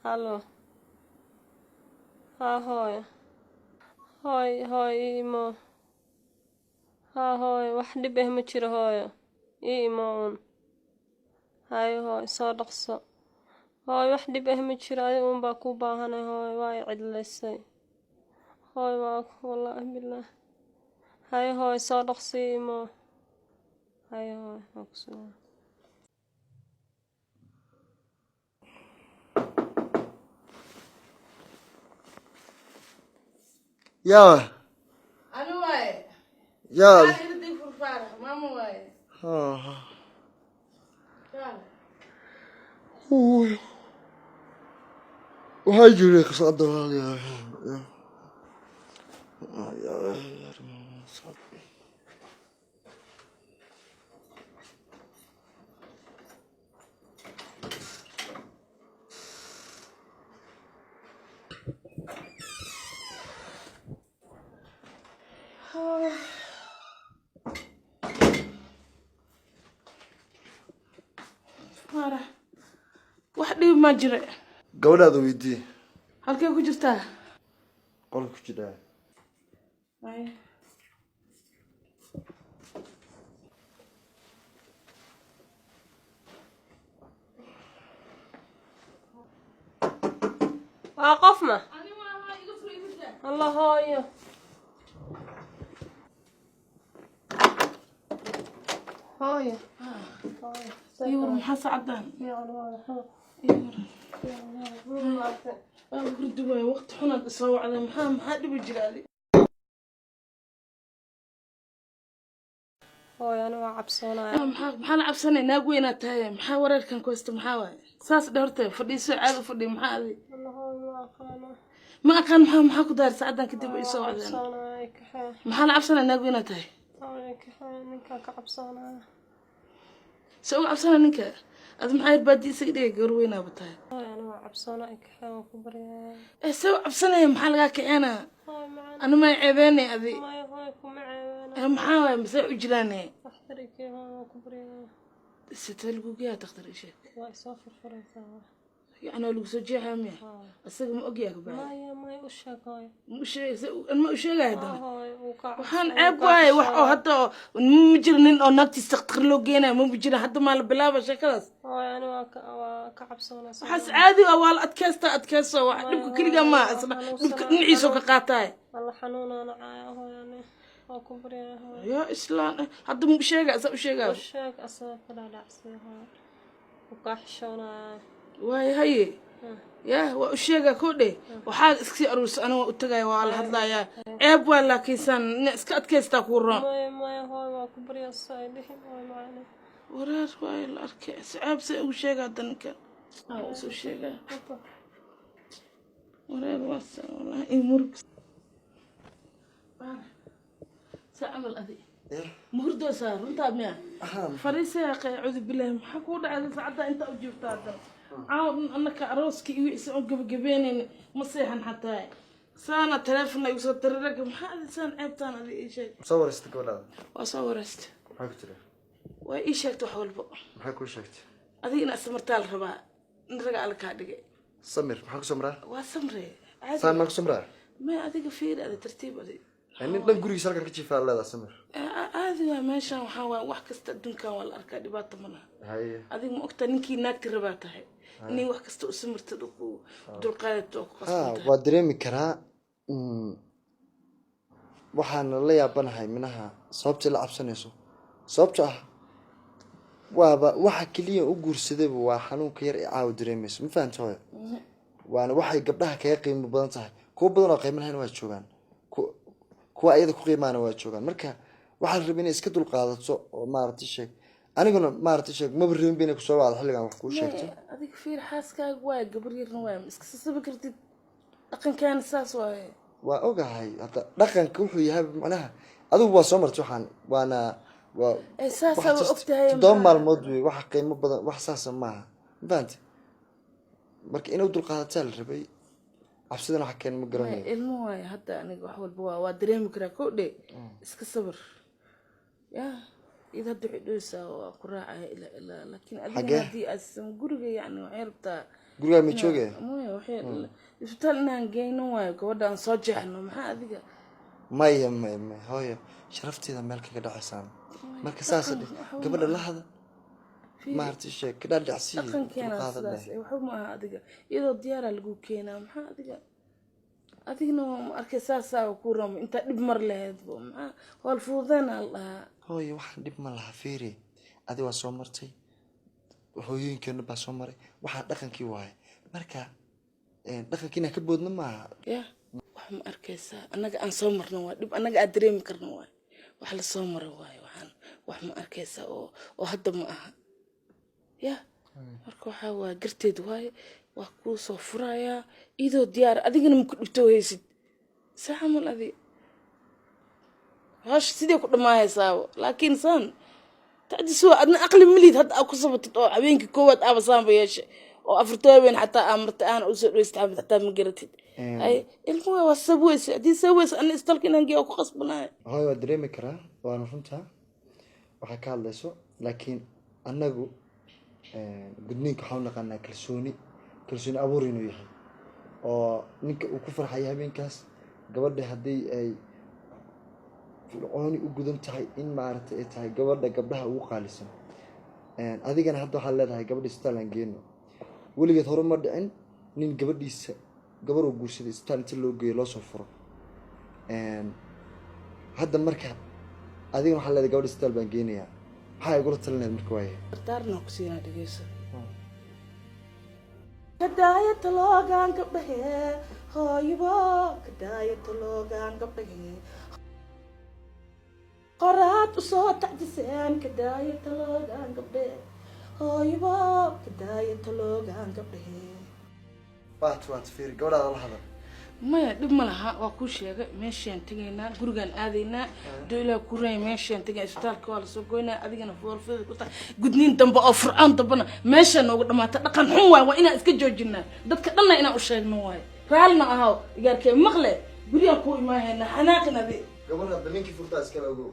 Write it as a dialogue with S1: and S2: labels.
S1: Hallå. Ha hooyo. Hooy ii imo. Ha hooyo wax dhib ah ma jiro hooyo. Ii imo uun. Haye hooyo soo dhaqso. Hooyo wax dhib ah ma jiro adiga uun baa kuu baahanay hooyo waa i cidlaysay. Hooyo waa wallaahi billaah. Haye hooyo soo dhaqso ii imo. Haye hooyo waa ku soo.
S2: يا
S3: أنا واي
S2: يا
S3: أنا بدي فرفارة ماما واي تعال
S2: وهاجي لك صدر يا
S3: فرفارة واحد ما جرى
S2: قول هذا ويدي
S3: هل كيف جرتها؟
S2: قول كذا
S3: أي
S1: وقفنا.
S3: أنا ما يقفل يبدأ
S1: الله هاي. هاي.
S3: يور محس عدان أقول دواء وقت حنا سووا على محام حد بجلالي
S1: هاي أنا وعبسونا.
S3: محل عبسنة ناقوينا تاي محاورة كان كويست محاور ساس دورته فدي سعادة فدي محاذي
S1: الله هاي ما أخانا.
S3: ما كان محاكو دار سعدان كتبوا يسووا على
S1: عبسونا كحيل.
S3: محل عبسنة ناقوينا تاي
S1: هاي كحيل نكاك عبسونا.
S3: سووا عبسنة نكا أذ محاير بادي سيدي قروينا بتاي
S1: هاي أنا وعبسونا كحيل وكبرياء.
S3: سووا عبسنة محل غاك أنا
S1: هاي معنا.
S3: أنا ما يعيباني أذي
S1: ما هاي كمعي.
S3: محاور مسوي أجلاني
S1: أحترك هاي وكبرياء.
S3: ستلقوا جيها تختار شيء
S1: ويسافر فرنسا.
S3: يعني لو سجيها مية أصدق ما أجيك بعد
S1: ما يوشك هاي.
S3: مش أنا ما أشياء هذا
S1: هاي وقع.
S3: وحن عبواي وحو حتى مجرنين أو نكتي استقر له جينا مو بجرا حتى مال بلابة شكلس
S1: هاي أنا وكعب سونا.
S3: حس عادي أول أتكاستا واحد كل جماعة أصلا نعيشوا كقاتاي
S1: والله حنون أنا عايا هاي يعني وكبرياء هاي.
S3: يا إسلام حتى مو بشيء أسوي شيء
S1: وشك أصلا كلا لعسي هاي وكحشونا.
S3: واي هاي يا وأشياء كله وحال إسكسي أروس أنا وأتجاي وعلى هذا يا عيب ولا كيسان نسكت كيستا كوران
S1: ما هاي وكبرياء الصايدين هاي معنا.
S3: ورار واي الأركيس عيب وشيء هذا نكال أو شيء ورار واسع والله إمورك سأعمل أذي مهردو صار أنت أبناء فريسة يا أخي أعوذ بالله حكوا على سعادة أنت أجيبت هذا عاون أنك أروسك يسوق جبيني مصيحا حتى سانا تلفنا يوصل الرقم هذا سان عبتان هذه أي شيء
S2: صور استقبال هذا
S3: وصورست
S2: محاك ترى
S3: وأي شيء تحول بق
S2: محاك وشكت
S3: هذه أنا استمرتال ربا نرجع لك هذه
S2: سمير محاك سمرة
S3: وسمري
S2: سام محاك سمرة
S3: ما هذه فير هذا ترتيب هذه
S2: يعني لم قولي سالك كتير فعل هذا سمير
S3: هذه ما شاء وحوا وحكست الدنيا كان والأركاد بات منها
S2: هاي
S3: هذه مؤكتة نكى ناك رباتها إني وحكست أسمرت دكو دول قادة
S2: waa dareemi karaa waxaana la yaabanahay minaha sababta la cabsanayso sababta ah waaba waxa kaliya u guursadayba waa xanuunka yar ee caaw dareemayso ma fahantahay waana waxay gabdhaha kaga qiimo badan tahay kuwa badan oo qiimo lahayn waa joogan kuwa ayada ku qiimaana waa joogan marka waxa la rabaa inay iska dul qaadato oo maartay sheeg aniguna maartay sheeg ma rabin inay ku soo wada xilligan wax ku sheegto
S3: هذيك فير حاسكا واي قبرير نوام اسكسب كرتي لكن كان اساس واي
S2: waa ogahay hada dhaqanka wuxuu yahay macnaha adigu waa soo martay waxaan waana waa
S3: اساس وقتها
S2: doon maalmood way wax qiimo badan wax saas ma aha fahanti marka inuu dul qaadataa la rabay cabsidana waxa keen ma garanayo
S3: ilmo waay hadda aniga wax walba waa dareemi karaa koodhe iska sabir ya إذا دعوسا وقراءة إلى لكن أدنى هذه أسم قرقة يعني وعربتها
S2: قرقة متشوقة
S3: مو وحيل isbitaalna aan geyno waayo gabadhan soo jeexno maxaa adiga
S2: maya hooyo sharafteeda meel kaga dhacaysaan marka saas gabadha la hada maartay sheeg ka dhacsi
S3: dhaqankeena sidaas waxa ma aha adiga iyadoo diyaar lagu keenaa maxaa adigna ma arkaysaa ku ramo inta dib mar lahayd maxaa wal fuudana allah
S2: hooyo wax dib ma laha fiiri adiga waa soo martay hooyooyinkeena baa soo maray waxa dhaqankii waay marka dhaqankiina ka boodna maaha
S3: wax ma arkaysaa anaga aan soo marno waa dib anaga aad dareemi karno waay wax la soo maro waay waxaan wax ma arkaysaa oo hadda ma aha marka waxa waa garteed waay waa ku soo furaya idoo diyaar adigana ma ku dhibto haysid saamal adi hash sidee ku dhamaayaysaa laakiin san tacdi soo adna aqli milid hadda ku sabatid oo habeenkii koowaad aabasaan ba yeeshay oo afartoobeen xataa amarta aan u soo dheystaa xataa ma garatid ay ilmu waa sabweys hadii sabweys aan istalkin aan geeyo ku qasbanaay
S2: waa dareemi karaa waana runta waxa ka hadlayso laakiin anagu gudniinka waxaan naqaanaa kalsooni abuur inuu yahay oo ninka uu ku farxay habeenkaas gabadha hadii ay fircooni u gudan tahay in maartay ay tahay gabdhaha ugu qaalisan adigana hadda waxa leedahay gabadha isbitaal aan geeyno weligeed hore ma dhicin nin gabadhiisa gabar uu guursaday isbitaal inta loo geeyo loo soo furo hadda marka adigana waxa leedahay gabadha isbitaal baan geenayaa maxay ugu talinayd marka waaye
S3: dardaarna ku siina dhageyso kadaayata loogaan gabdhahe hooybo kadaayata loogaan gabdhahe qoraad usoo tacdiseen kadaayata loogaan gabdhahe hooybo kadaayata loogaan gabdhahe
S2: waad fiir gabadhaada la hadal
S3: maya dhib ma laha waa ku sheegay meeshaan tagaynaa gurigaan aadaynaa dawlaa ku raay meeshaan tagay isbitaalka waa la soo goynaa adigana foolfada ku tahay gudniin dambe oo fircoon dambana meeshaan noogu dhamaata dhaqan xun waay waa inaan iska joojinaa dadka dhanna inaan u sheegno waay raalna ahaw igaarkee maqle guriyaan ku imaahayna xanaaqin adi
S2: gabadha baninkii furtaa iskala ogow